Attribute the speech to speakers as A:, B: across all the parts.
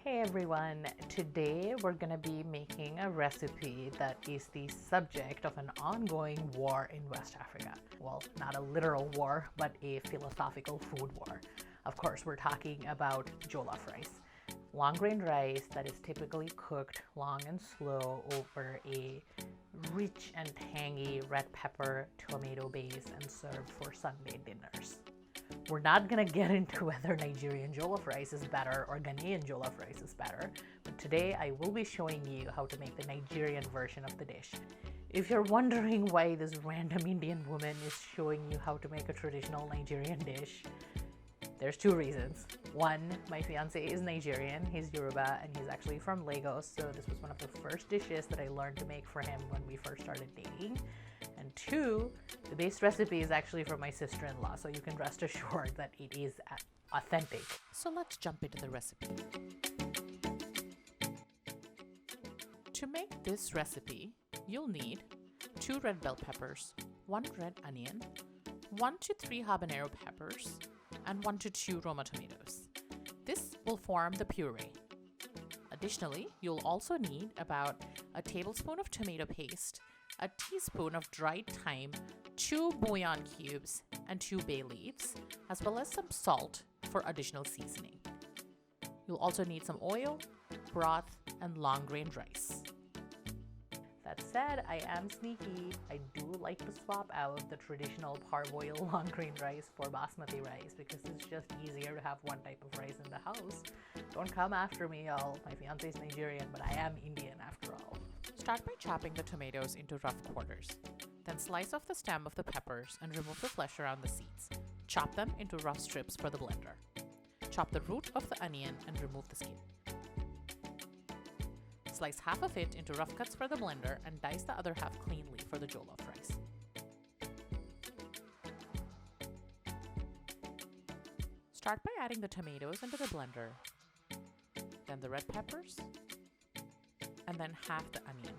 A: Hey everyone, today we're gonna be making a recipe that is the subject of an ongoing war in West Africa. Well, not a literal war, but a philosophical food war. Of course, we're talking about jollof rice. Long-grain rice that is typically cooked long and slow over a rich and tangy red pepper tomato base and served for Sunday dinners. We're not gonna get into whether Nigerian jollof rice is better or Ghanaian jollof rice is better, but today I will be showing you how to make the Nigerian version of the dish. If you're wondering why this random Indian woman is showing you how to make a traditional Nigerian dish, there's two reasons. One, my fiancé is Nigerian, he's Yoruba, and he's actually from Lagos, so this was one of the first dishes that I learned to make for him when we first started dating. And two, the base recipe is actually from my sister-in-law, so you can rest assured that it is authentic. So let's jump into the recipe. To make this recipe, you'll need 2 red bell peppers, 1 red onion, 1 to 3 habanero peppers, and 1 to 2 Roma tomatoes. This will form the puree. Additionally, you'll also need about a tablespoon of tomato paste, a teaspoon of dried thyme, 2 bouillon cubes, and 2 bay leaves, as well as some salt for additional seasoning. You'll also need some oil, broth, and long-grain rice. That said, I am sneaky. I do like to swap out the traditional parboiled long-grain rice for basmati rice because it's just easier to have one type of rice in the house. Don't come after me, y'all. My fiancé is Nigerian, but I am Indian after all. Start by chopping the tomatoes into rough quarters. Then slice off the stem of the peppers and remove the flesh around the seeds. Chop them into rough strips for the blender. Chop the root of the onion and remove the skin. Slice half of it into rough cuts for the blender and dice the other half cleanly for the jollof rice. Start by adding the tomatoes into the blender, then the red peppers, and then half the onion.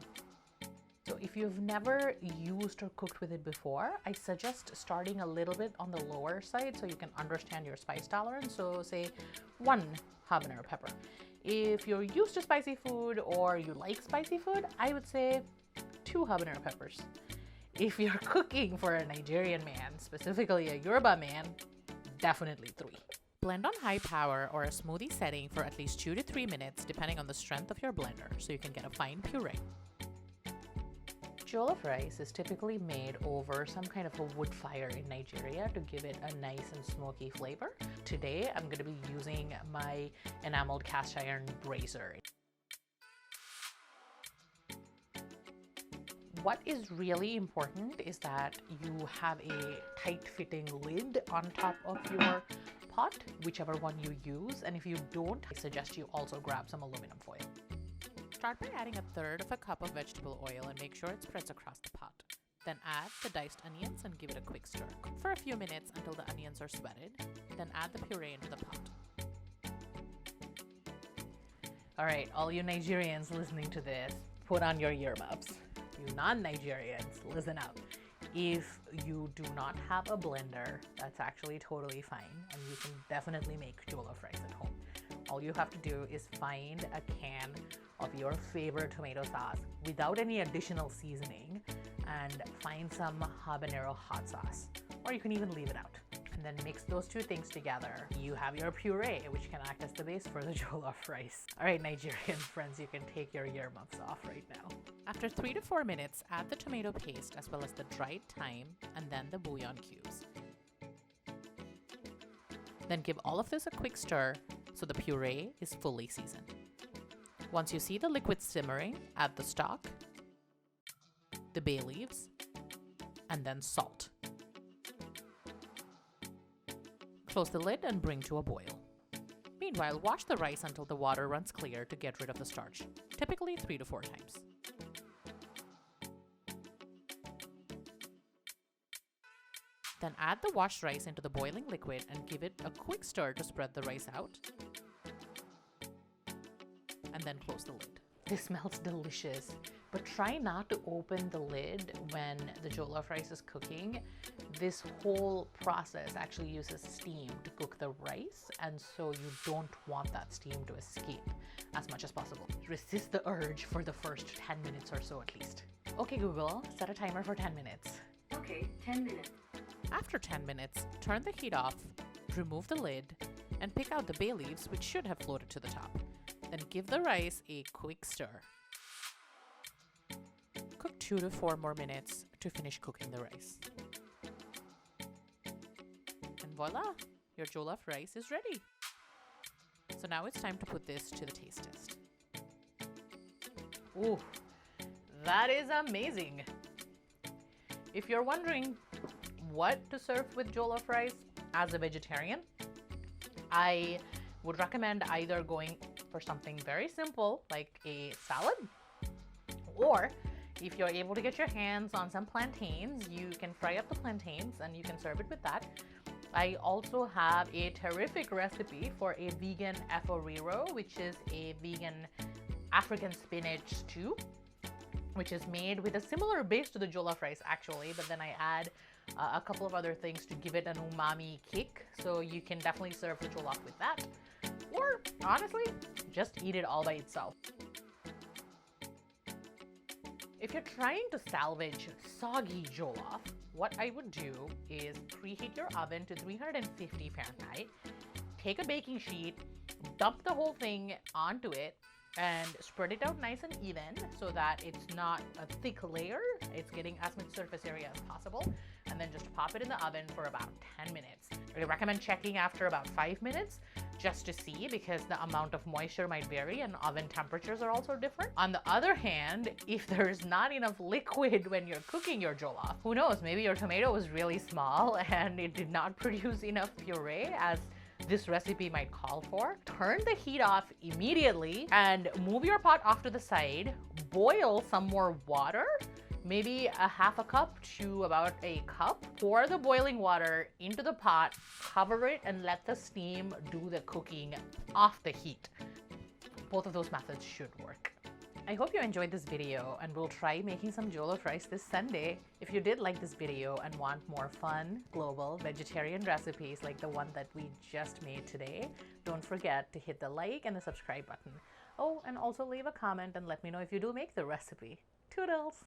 A: So if you've never used or cooked with it before, I suggest starting a little bit on the lower side so you can understand your spice tolerance. So say 1 habanero pepper. If you're used to spicy food or you like spicy food, I would say 2 habanero peppers. If you're cooking for a Nigerian man, specifically a Yoruba man, definitely 3. Blend on high power or a smoothie setting for at least 2 to 3 minutes depending on the strength of your blender so you can get a fine puree. Jollof rice is typically made over some kind of a wood fire in Nigeria to give it a nice and smoky flavor. Today, I'm going to be using my enameled cast iron brazier. What is really important is that you have a tight-fitting lid on top of your pot, whichever one you use, and if you don't, I suggest you also grab some aluminum foil. Start by adding 1/3 cup of vegetable oil and make sure it spreads across the pot. Then add the diced onions and give it a quick stir. Cook for a few minutes until the onions are sweated, then add the puree into the pot. Alright, all you Nigerians listening to this, put on your earmuffs. You non-Nigerians, listen up. If you do not have a blender, that's actually totally fine, and you can definitely make jollof rice at home. All you have to do is find a can of your favorite tomato sauce without any additional seasoning and find some habanero hot sauce, or you can even leave it out. And then mix those two things together. You have your puree, which can act as the base for the jollof rice. All right, Nigerian friends, you can take your earmuffs off right now. After 3 to 4 minutes, add the tomato paste as well as the dried thyme and then the bouillon cubes. Then give all of this a quick stir so the puree is fully seasoned. Once you see the liquid simmering, add the stock, the bay leaves, and then salt. Close the lid and bring to a boil. Meanwhile, wash the rice until the water runs clear to get rid of the starch, typically 3 to 4 times. Then add the washed rice into the boiling liquid and give it a quick stir to spread the rice out. And then close the lid. This smells delicious, but try not to open the lid when the jollof rice is cooking this whole process actually uses steam to cook the rice, and so you don't want that steam to escape as much as possible. Resist the urge for the first 10 minutes or so at least. Okay Google, set a timer for 10 minutes.
B: Okay, 10 minutes.
A: After 10 minutes, turn the heat off, remove the lid, and pick out the bay leaves which should have floated to the top. Then give the rice a quick stir. Cook 2 to 4 more minutes to finish cooking the rice. And voila! Your jollof rice is ready. So now it's time to put this to the taste test. Ooh, that is amazing! If you're wondering what to serve with jollof rice as a vegetarian, I would recommend either going for something very simple like a salad, or if you're able to get your hands on some plantains, you can fry up the plantains and you can serve it with that. I also have a terrific recipe for a vegan efforiro, which is a vegan African spinach stew, which is made with a similar base to the jollof rice actually, but then I add a couple of other things to give it an umami kick. So you can definitely serve the jollof with that, or honestly, just eat it all by itself. If you're trying to salvage soggy jollof, what I would do is preheat your oven to 350 Fahrenheit, take a baking sheet, dump the whole thing onto it, and spread it out nice and even so that it's not a thick layer. It's getting as much surface area as possible, and then just pop it in the oven for about 10 minutes. I recommend checking after about 5 minutes just to see, because the amount of moisture might vary and oven temperatures are also different. On the other hand, if there's not enough liquid when you're cooking your jollof, who knows, maybe your tomato was really small and it did not produce enough puree as this recipe might call for. Turn the heat off immediately and move your pot off to the side. Boil some more water, maybe a half a cup to about a cup. Pour the boiling water into the pot, cover it, and let the steam do the cooking off the heat. Both of those methods should work. I hope you enjoyed this video, and we'll try making some jollof rice this Sunday. If you did like this video and want more fun, global, vegetarian recipes like the one that we just made today, don't forget to hit the like and the subscribe button. Oh, and also leave a comment and let me know if you do make the recipe. Toodles!